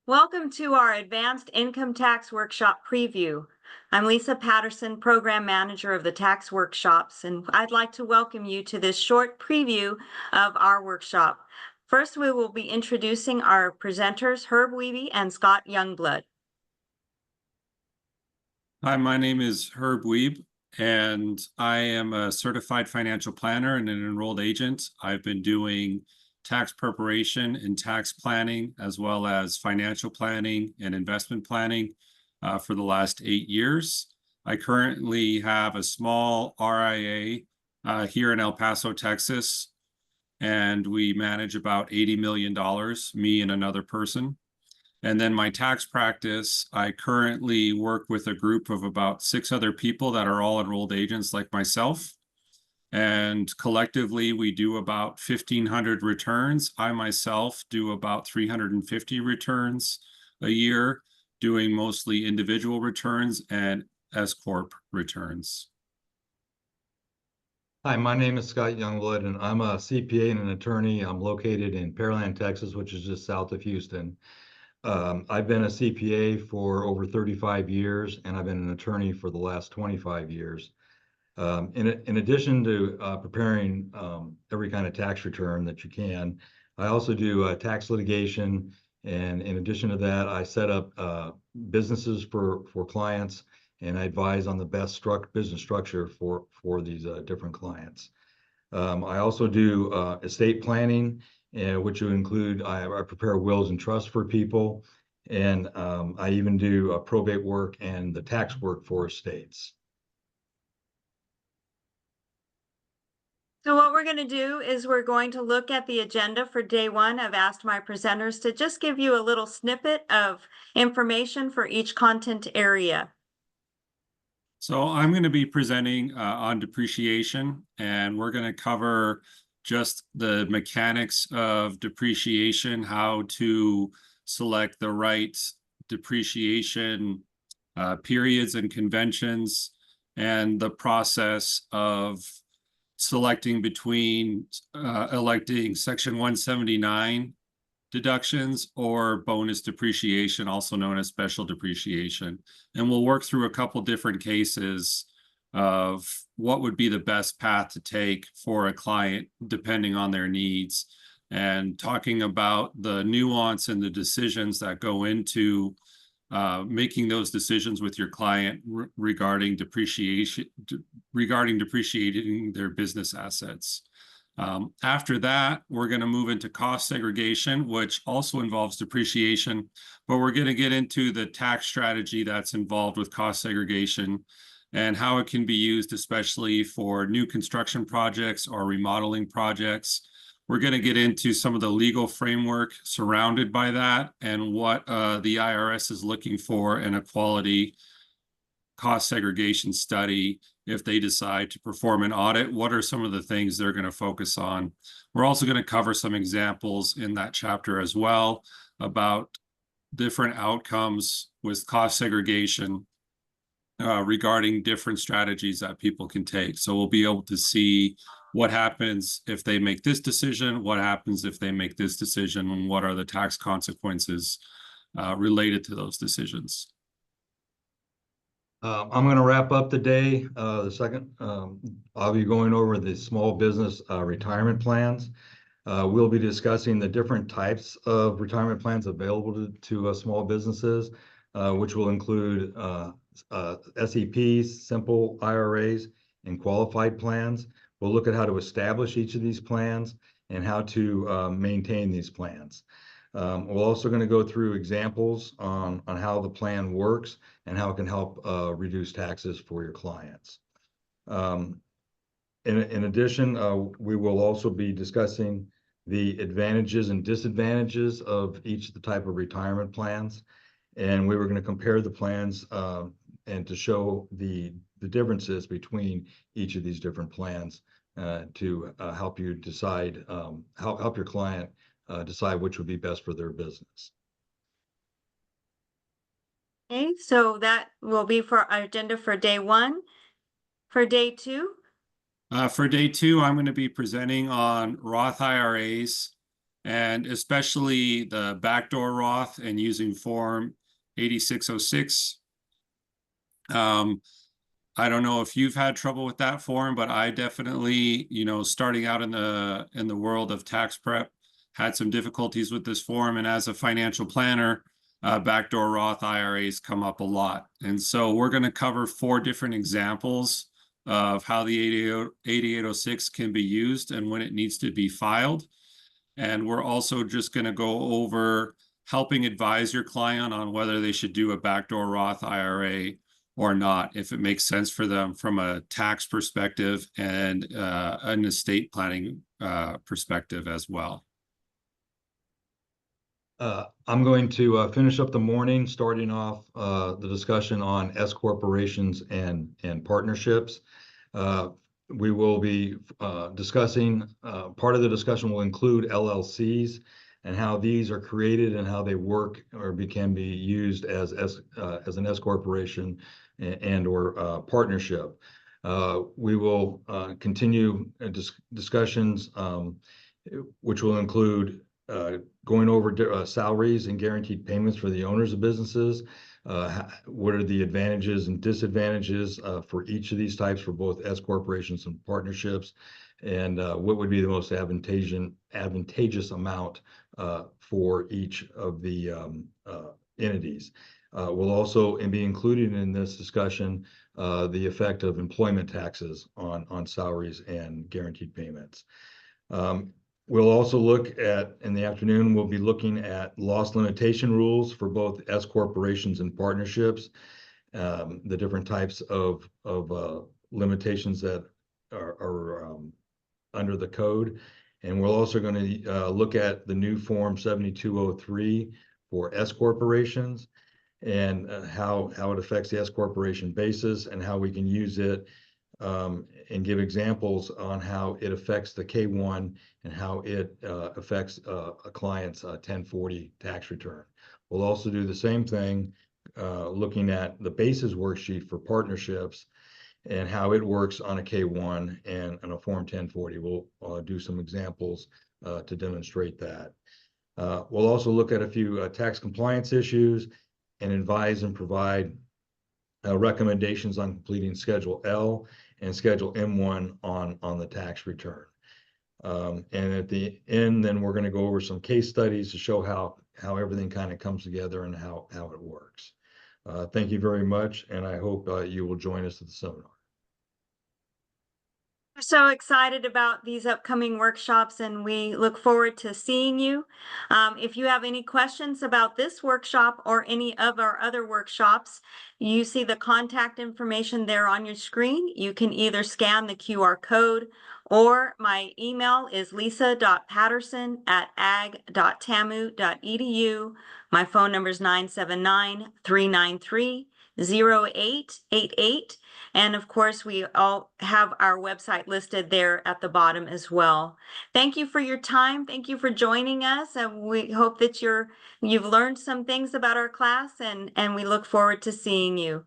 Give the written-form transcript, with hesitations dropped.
Welcome to our Advanced Income Tax Workshop preview. I'm Lisa Patterson, Program Manager of the Tax Workshops, and I'd like to welcome you to this short preview of our workshop. First, we will be introducing our presenters, Herb Wiebe and Scott Youngblood. Hi, my name is Herb Wiebe, and I am a certified financial planner and an enrolled agent. I've been doing tax preparation and tax planning, as well as financial planning and investment planning for the last 8 years. I currently have a small RIA here in El Paso, Texas, and we manage about $80 million, me and another person. And then my tax practice, I currently work with a group of about 6 other people that are all enrolled agents like myself. And collectively, we do about 1,500 returns. I myself do about 350 returns a year, doing mostly individual returns and S-Corp returns. Hi, my name is Scott Youngblood, and I'm a CPA and an attorney. I'm located in Pearland, Texas, which is just south of Houston. I've been a CPA for over 35 years, and I've been an attorney for the last 25 years. In addition to preparing every kind of tax return that you can, I also do tax litigation. And in addition to that, I set up businesses for clients, and I advise on the best business structure for these different clients. I also do estate planning, which would include I prepare wills and trusts for people, and I even do probate work and the tax work for estates. So what we're going to do is we're going to look at the agenda for day one. I've asked my presenters to just give you a little snippet of information for each content area. So I'm going to be presenting on depreciation, and we're going to cover just the mechanics of depreciation, how to select the right depreciation periods and conventions, and the process of selecting between electing Section 179 deductions or bonus depreciation, also known as special depreciation. And we'll work through a couple different cases of what would be the best path to take for a client, depending on their needs, and talking about the nuance and the decisions that go into making those decisions with your client regarding depreciating their business assets. After that, we're going to move into cost segregation, which also involves depreciation, but we're going to get into the tax strategy that's involved with cost segregation and how it can be used, especially for new construction projects or remodeling projects. We're going to get into some of the legal framework surrounded by that and what the IRS is looking for in a quality cost segregation study. If they decide to perform an audit, what are some of the things they're going to focus on? We're also going to cover some examples in that chapter as well about different outcomes with cost segregation regarding different strategies that people can take. So we'll be able to see what happens if they make this decision, what happens if they make this decision, and what are the tax consequences related to those decisions. I'm going to wrap up the day. I'll be going over the small business retirement plans. We'll be discussing the different types of retirement plans available to small businesses, which will include SEPs, simple IRAs, and qualified plans. We'll look at how to establish each of these plans and how to maintain these plans. We're also going to go through examples on how the plan works and how it can help reduce taxes for your clients. In addition, we will also be discussing the advantages and disadvantages of each of the type of retirement plans. And we were going to compare the plans and to show the differences between each of these different plans to help you decide, help your client decide which would be best for their business. Okay, so that will be for our agenda for day one. For day two? For day two, I'm going to be presenting on Roth IRAs and especially the backdoor Roth and using Form 8606. I don't know if you've had trouble with that form, but I definitely, starting out in the world of tax prep, had some difficulties with this form. And as a financial planner, backdoor Roth IRAs come up a lot. And so we're going to cover 4 different examples of how the 8806 can be used and when it needs to be filed. And we're also just going to go over helping advise your client on whether they should do a backdoor Roth IRA or not, if it makes sense for them from a tax perspective and an estate planning perspective as well. I'm going to finish up the morning, starting off the discussion on S corporations and partnerships. We will be discussing, part of the discussion will include LLCs and how these are created and how they work or can be used as an S corporation and or partnership. We will continue discussions which will include going over salaries and guaranteed payments for the owners of businesses. What are the advantages and disadvantages for each of these types for both S corporations and partnerships, and what would be the most advantageous amount for each of the entities. We'll also be included in this discussion the effect of employment taxes on salaries and guaranteed payments. We'll also look at, in the afternoon, we'll be looking at loss limitation rules for both S corporations and partnerships, the different types of limitations that are under the code. And we're also going to look at the new Form 7203 for S corporations and how it affects the S corporation basis and how we can use it, and give examples on how it affects the K-1 and how it affects a client's 1040 tax return. We'll also do the same thing looking at the basis worksheet for partnerships and how it works on a K-1 and on a Form 1040. We'll do some examples to demonstrate that. We'll also look at a few tax compliance issues and advise and provide recommendations on completing Schedule L and Schedule M1 on the tax return. And at the end, then we're going to go over some case studies to show how everything kind of comes together and how it works. Thank you very much, and I hope you will join us at the seminar. We're so excited about these upcoming workshops, and we look forward to seeing you. If you have any questions about this workshop or any of our other workshops, you see the contact information there on your screen. You can either scan the QR code, or my email is lisa.patterson@ag.tamu.edu. My phone number is 979-393-0888. And of course, we all have our website listed there at the bottom as well. Thank you for your time. Thank you for joining us. And we hope that you've learned some things about our class, and we look forward to seeing you.